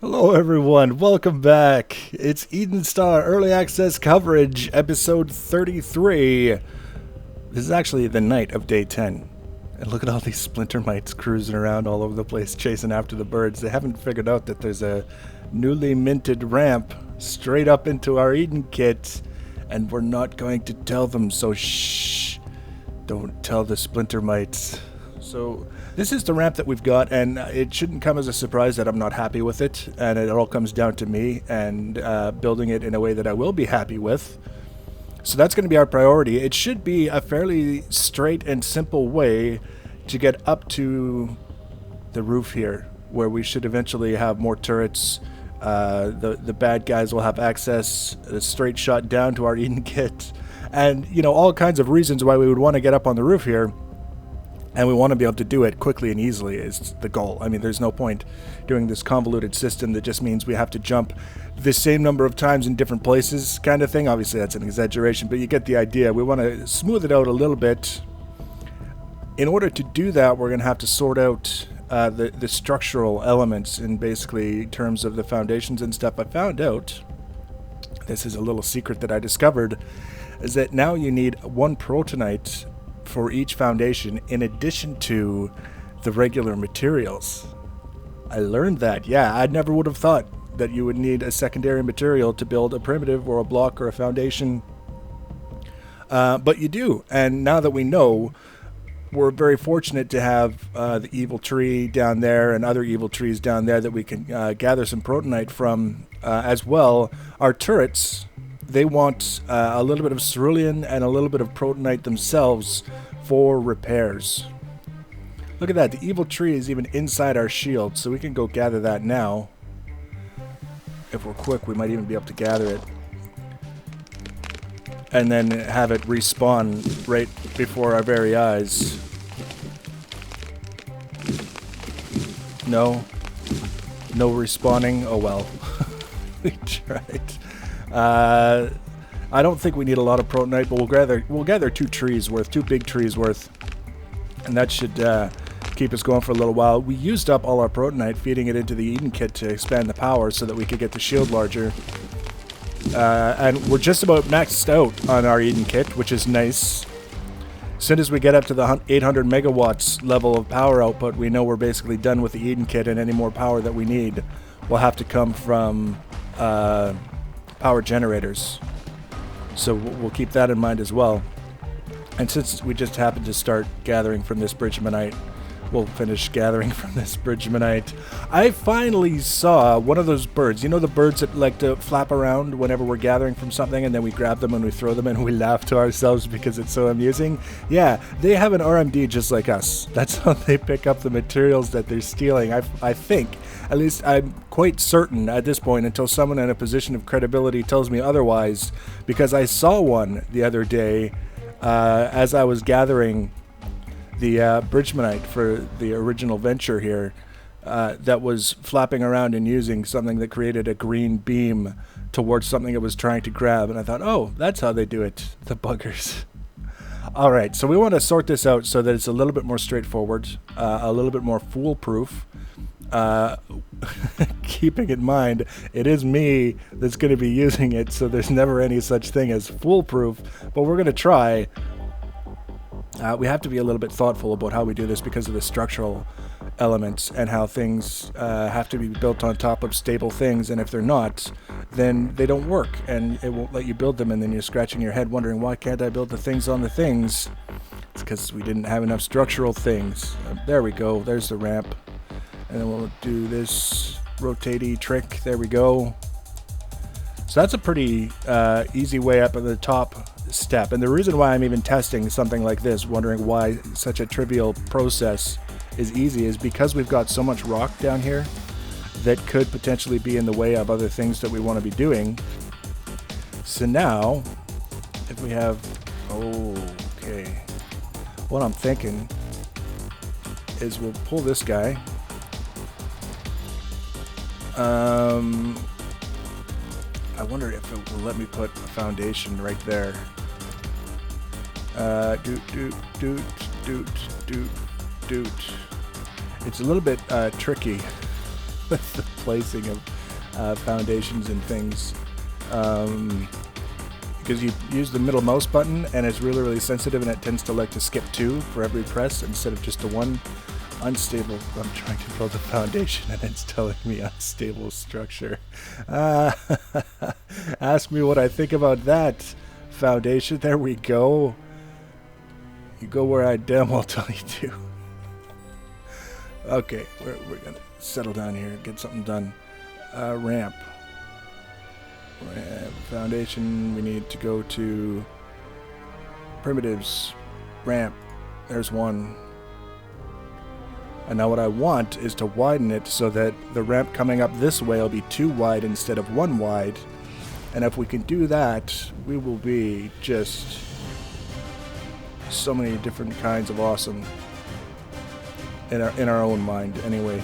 Hello, everyone. Welcome back. It's Eden Star Early Access Coverage, episode 33. This is actually the night of day 10. And look at all these splinter mites cruising around all over the place, chasing after the birds. They haven't figured out that there's a newly minted ramp straight up into our Eden kit, and we're not going to tell them, so shh. Don't tell the splinter mites. So this is the ramp that we've got, and it shouldn't come as a surprise that I'm not happy with it, and it all comes down to me and building it in a way that I will be happy with. So that's going to be our priority. It should be a fairly straight and simple way to get up to the roof here, where we should eventually have more turrets. The bad guys will have access, a straight shot down to our Eden kit, and all kinds of reasons why we would want to get up on the roof here. And we want to be able to do it quickly and easily is the goal. I mean, there's no point doing this convoluted system that just means we have to jump the same number of times in different places kind of thing. Obviously, that's an exaggeration, but you get the idea. We want to smooth it out a little bit. In order to do that, we're going to have to sort out the structural elements in basically terms of the foundations and stuff. I found out, this is a little secret that I discovered, is that now you need one protonite for each foundation in addition to the regular materials. I learned that. Yeah, I never would have thought that you would need a secondary material to build a primitive or a block or a foundation. But you do. And now that we know, we're very fortunate to have the evil tree down there and other evil trees down there that we can gather some protonite from as well. Our turrets, they want a little bit of cerulean and a little bit of protonite themselves for repairs. Look at that. The evil tree is even inside our shield, so we can go gather that now. If we're quick, we might even be able to gather it. And then have it respawn right before our very eyes. No. No respawning. Oh well. We tried. I don't think we need a lot of protonite, but we'll gather two big trees worth, and that should keep us going for a little while. We used up all our protonite, feeding it into the Eden kit to expand the power so that we could get the shield larger. And we're just about maxed out on our Eden kit, which is nice. As soon as we get up to the 800 megawatts level of power output, we know we're basically done with the Eden kit, and any more power that we need will have to come from power generators. So we'll keep that in mind as well. And since we just happened to start gathering from this Bridgmanite, we'll finish gathering from this Bridgmanite. I finally saw one of those birds. You know the birds that like to flap around whenever we're gathering from something, and then we grab them and we throw them and we laugh to ourselves because it's so amusing? Yeah, they have an RMD just like us. That's how they pick up the materials that they're stealing. I think. At least I'm quite certain at this point, until someone in a position of credibility tells me otherwise, because I saw one the other day as I was gathering the Bridgmanite for the original venture here, that was flapping around and using something that created a green beam towards something it was trying to grab, and I thought, oh, that's how they do it, the buggers. Alright, so we want to sort this out so that it's a little bit more straightforward, a little bit more foolproof. Keeping in mind, it is me that's going to be using it, so there's never any such thing as foolproof, but we're going to try. We have to be a little bit thoughtful about how we do this because of the structural elements and how things have to be built on top of stable things, and if they're not, then they don't work, and it won't let you build them, and then you're scratching your head wondering, why can't I build the things on the things? It's because we didn't have enough structural things. There we go, there's the ramp. And then we'll do this rotatey trick. There we go. So that's a pretty easy way up at the top step. And the reason why I'm even testing something like this, wondering why such a trivial process is easy, is because we've got so much rock down here that could potentially be in the way of other things that we want to be doing. So now, if we have... Okay. What I'm thinking is we'll pull this guy. I wonder if it will let me put a foundation right there. Doot. It's a little bit tricky with the placing of foundations and things. Because you use the middle mouse button and it's really, really sensitive, and it tends to like to skip 2 for every press instead of just the 1. Unstable. I'm trying to build a foundation and it's telling me unstable structure. Ask me what I think about that. Foundation. There we go. You go where I damn well tell you to. Okay, we're gonna settle down here, get something done. Ramp. Foundation. We need to go to primitives. Ramp. There's one. And now what I want is to widen it so that the ramp coming up this way will be 2 wide instead of 1 wide. And if we can do that, we will be just so many different kinds of awesome in our own mind anyway.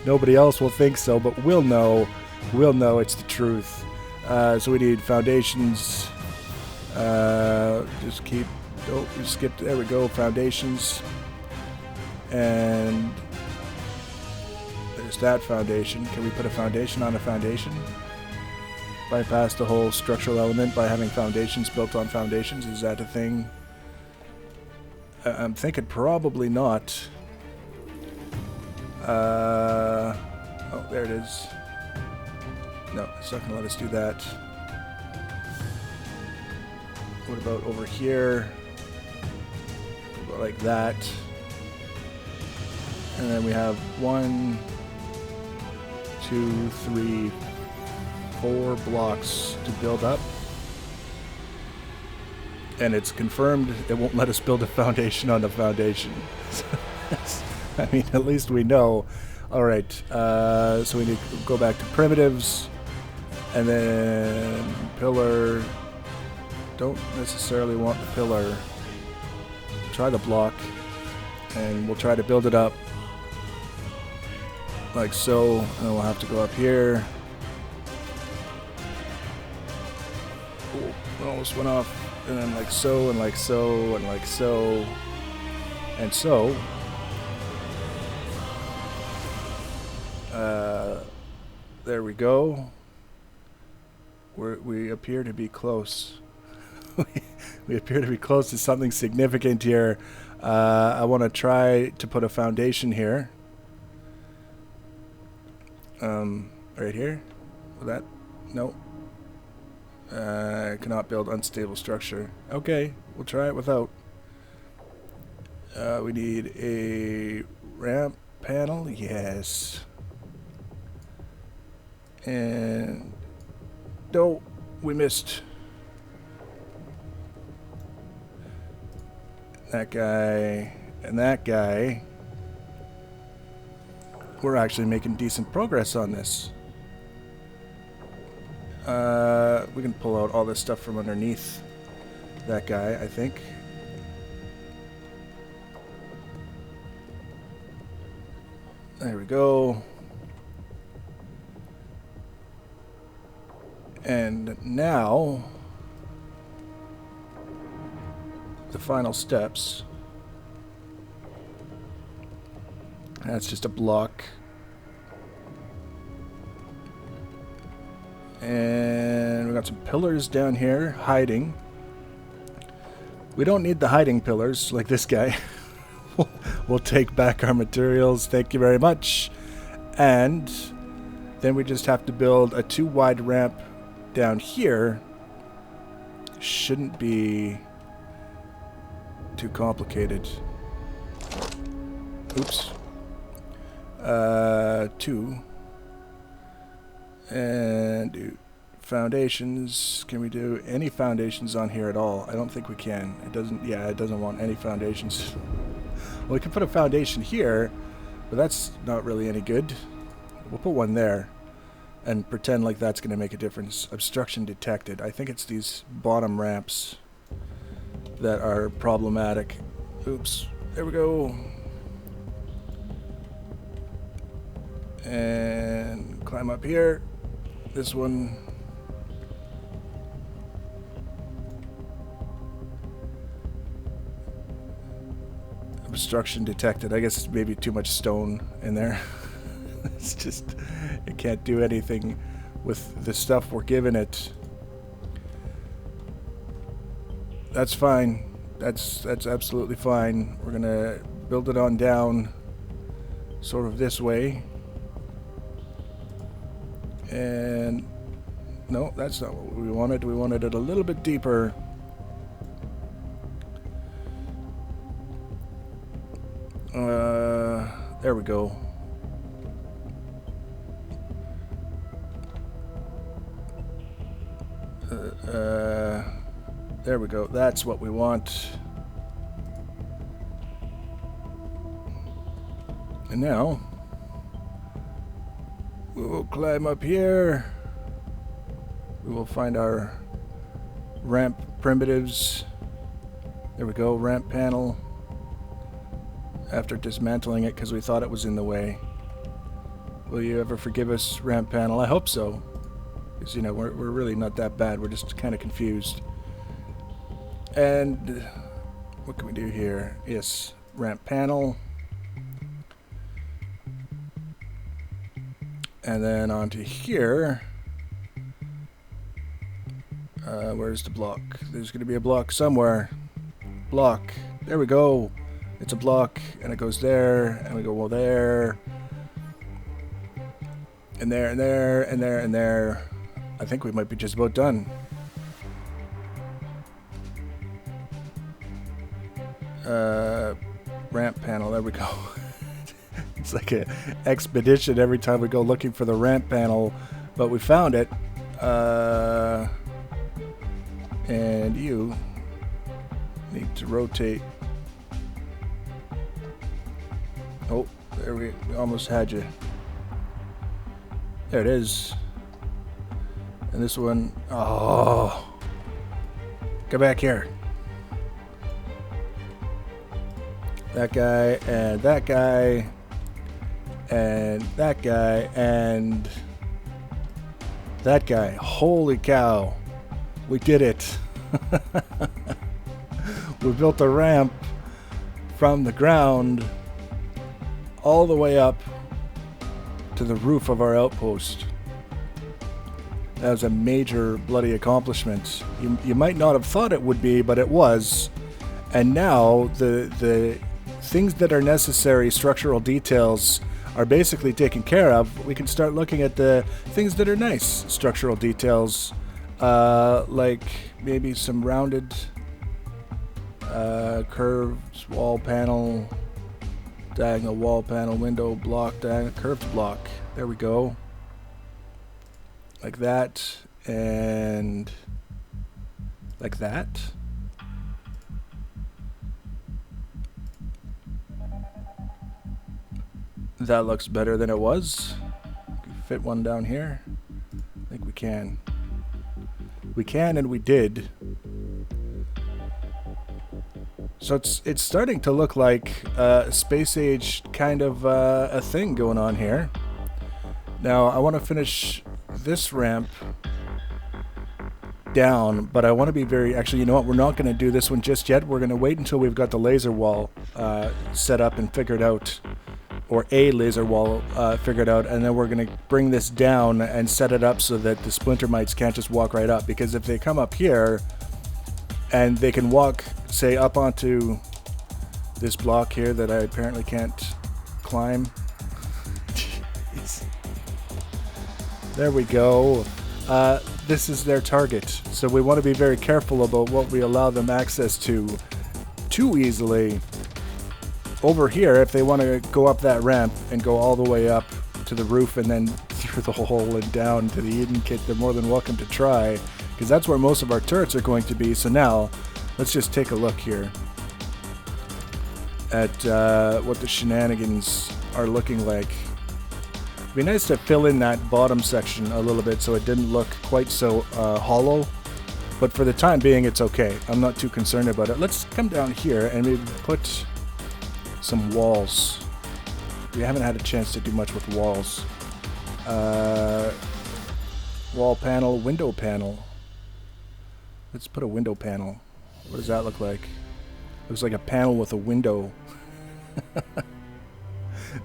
Nobody else will think so, but we'll know. We'll know it's the truth. So we need foundations. Just keep... Oh, we skipped... There we go. Foundations. And there's that foundation. Can we put a foundation on a foundation? Bypass the whole structural element by having foundations built on foundations? Is that a thing? I'm thinking probably not. Oh, there it is. No, it's not going to let us do that. What about over here? Like that. And then we have 1, 2, 3, 4 blocks to build up. And it's confirmed it won't let us build a foundation on the foundation. I mean, at least we know. Alright, so we need to go back to primitives. And then pillar. Don't necessarily want the pillar. Try the block. And we'll try to build it up. Like so, and then we'll have to go up here. Ooh, it almost went off. And then like so, and like so, and like so, and so. There we go. We appear to be close. We appear to be close to something significant here. I want to try to put a foundation here. Right here? Will that? No. Cannot build unstable structure. Okay, we'll try it without. We need a ramp panel. Yes. And no, we missed. That guy and that guy. We're actually making decent progress on this. We can pull out all this stuff from underneath that guy, I think. There we go. And now, the final steps. That's just a block. And we got some pillars down here hiding. We don't need the hiding pillars like this guy. We'll take back our materials. Thank you very much. And then we just have to build a 2 wide ramp down here. Shouldn't be too complicated. Oops. 2. And do foundations. Can we do any foundations on here at all? I don't think we can. It doesn't, yeah, it doesn't want any foundations. Well, we can put a foundation here, but that's not really any good. We'll put one there and pretend like that's going to make a difference. Obstruction detected. I think it's these bottom ramps that are problematic. Oops. There we go. And climb up here. This one. Obstruction detected. I guess maybe too much stone in there. It's just, it can't do anything with the stuff we're giving it. That's fine. That's absolutely fine. We're gonna build it on down, sort of this way. And no, that's not what we wanted. We wanted it a little bit deeper. There we go. There we go. That's what we want. And now we will climb up here. We will find our ramp primitives. There we go, ramp panel. After dismantling it because we thought it was in the way. Will you ever forgive us, ramp panel? I hope so. Because, you know, we're really not that bad. We're just kind of confused. And what can we do here? Yes, ramp panel. And then onto here. Where's the block? There's going to be a block somewhere. Block. There we go. It's a block, and it goes there, and we go, well, there. And there, and there, and there, and there. I think we might be just about done. Ramp panel, there we go. It's like an expedition every time we go looking for the ramp panel, but we found it. And you need to rotate. Oh, there we almost had you. There it is. And this one, oh, get back here. That guy, and that guy, and that guy, and that guy. Holy cow. We did it. We built a ramp from the ground all the way up to the roof of our outpost. That was a major bloody accomplishment. You might not have thought it would be, but it was. And now the things that are necessary structural details are basically taken care of. We can start looking at the things that are nice structural details, like maybe some rounded curved wall panel, diagonal wall panel, window block, diagonal curved block. There we go. Like that, and like that. That looks better than it was. Can we fit one down here? I think we can. We can, and we did. So it's starting to look like a space age kind of a thing going on here. Now I want to finish this ramp down, but I want to be very, actually, you know what, we're not going to do this one just yet. We're going to wait until we've got the laser wall set up and figured out, or a laser wall figured out, and then we're going to bring this down and set it up so that the splinter mites can't just walk right up, because if they come up here and they can walk, say, up onto this block here that I apparently can't climb. Jeez. There we go. This is their target, so we want to be very careful about what we allow them access to too easily. Over here, if they want to go up that ramp and go all the way up to the roof and then through the hole and down to the Eden kit, they're more than welcome to try, because that's where most of our turrets are going to be. So now, let's just take a look here at what the shenanigans are looking like. It'd be nice to fill in that bottom section a little bit so it didn't look quite so hollow, but for the time being it's okay. I'm not too concerned about it. Let's come down here and maybe put some walls. We haven't had a chance to do much with walls. Wall panel, window panel. Let's put a window panel. What does that look like? Looks like a panel with a window.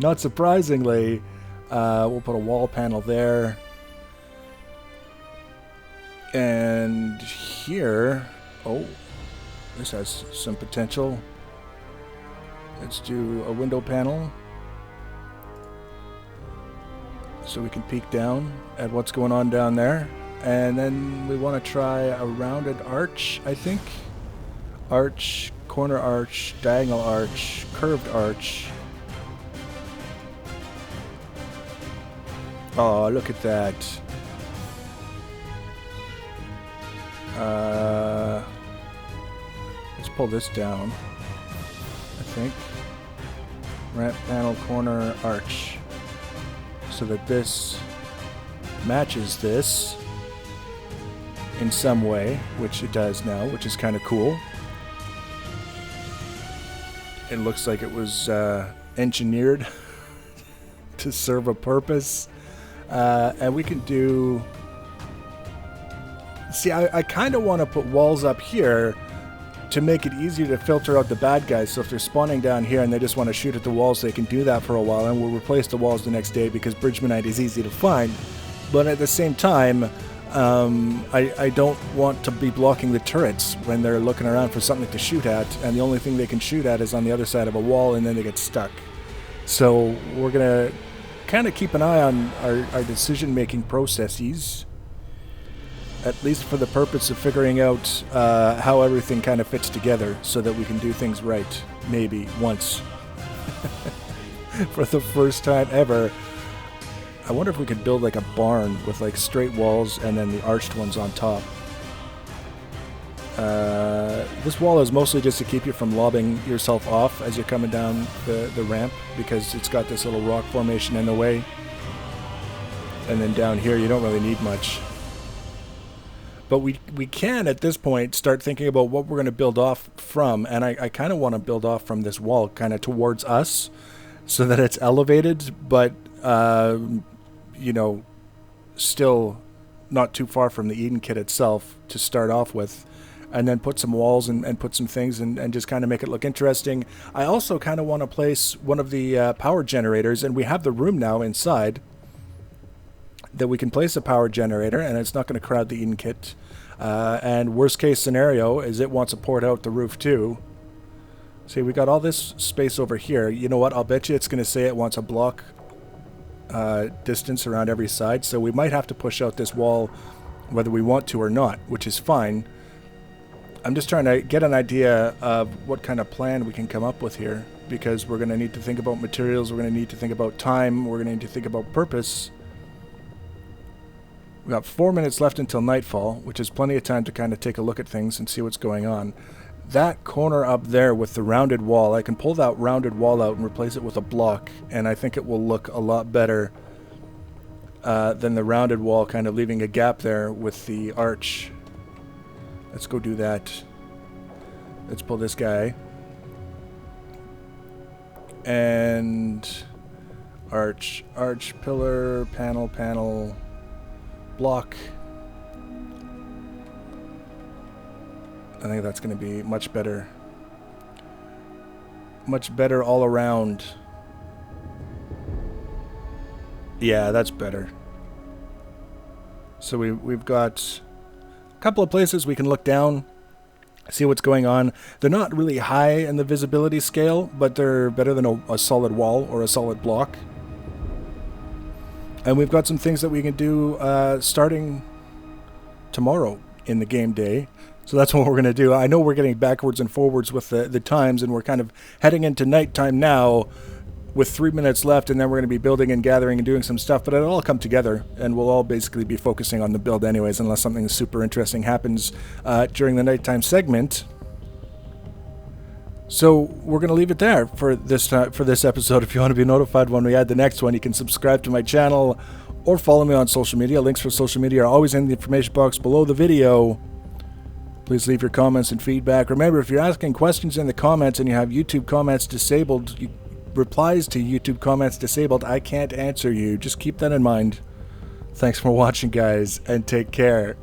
Not surprisingly, We'll put a wall panel there. And here, oh, this has some potential. Let's do a window panel so we can peek down at what's going on down there. And then we want to try a rounded arch, I think. Arch, corner arch, diagonal arch, curved arch. Oh, look at that. Let's pull this down, I think. Ramp panel, corner, arch. So that this matches this in some way, which it does now, which is kind of cool. It looks like it was engineered to serve a purpose. And we can do... See, I kind of want to put walls up here to make it easier to filter out the bad guys. So if they're spawning down here and they just want to shoot at the walls, they can do that for a while, and we'll replace the walls the next day because Bridgmanite is easy to find. But at the same time, I don't want to be blocking the turrets when they're looking around for something to shoot at, and the only thing they can shoot at is on the other side of a wall, and then they get stuck. So we're going to kind of keep an eye on our decision-making processes, at least for the purpose of figuring out how everything kind of fits together so that we can do things right, maybe, once. For the first time ever. I wonder if we could build like a barn with like straight walls and then the arched ones on top. This wall is mostly just to keep you from lobbing yourself off as you're coming down the ramp, because it's got this little rock formation in the way. And then down here you don't really need much. But we can, at this point, start thinking about what we're going to build off from. And I kind of want to build off from this wall kind of towards us so that it's elevated, but, you know, still not too far from the Eden kit itself to start off with. And then put some walls and put some things and just kind of make it look interesting. I also kind of want to place one of the power generators, and we have the room now inside that we can place a power generator, and it's not going to crowd the Eden kit. And worst case scenario is it wants to port out the roof too. See, we got all this space over here. You know what? I'll bet you it's going to say it wants a block distance around every side, so we might have to push out this wall whether we want to or not, which is fine. I'm just trying to get an idea of what kind of plan we can come up with here, because we're going to need to think about materials, we're going to need to think about time, we're going to need to think about purpose. We've got 4 minutes left until nightfall, which is plenty of time to kind of take a look at things and see what's going on. That corner up there with the rounded wall, I can pull that rounded wall out and replace it with a block, and I think it will look a lot better than the rounded wall kind of leaving a gap there with the arch. Let's go do that. Let's pull this guy. And arch, pillar, panel, block. I think that's going to be much better. Much better all around. Yeah, that's better. So we've got a couple of places we can look down, see what's going on. They're not really high in the visibility scale, but they're better than a solid wall or a solid block. And we've got some things that we can do starting tomorrow in the game day. So that's what we're going to do. I know we're getting backwards and forwards with the times, and we're kind of heading into nighttime now with 3 minutes left, and then we're going to be building and gathering and doing some stuff, but it'll all come together, and we'll all basically be focusing on the build anyways, unless something super interesting happens during the nighttime segment. So we're going to leave it there for this episode. If you want to be notified when we add the next one, you can subscribe to my channel or follow me on social media. Links for social media are always in the information box below the video. Please leave your comments and feedback. Remember, if you're asking questions in the comments and you have YouTube comments disabled, replies to YouTube comments disabled, I can't answer you. Just keep that in mind. Thanks for watching, guys, and take care.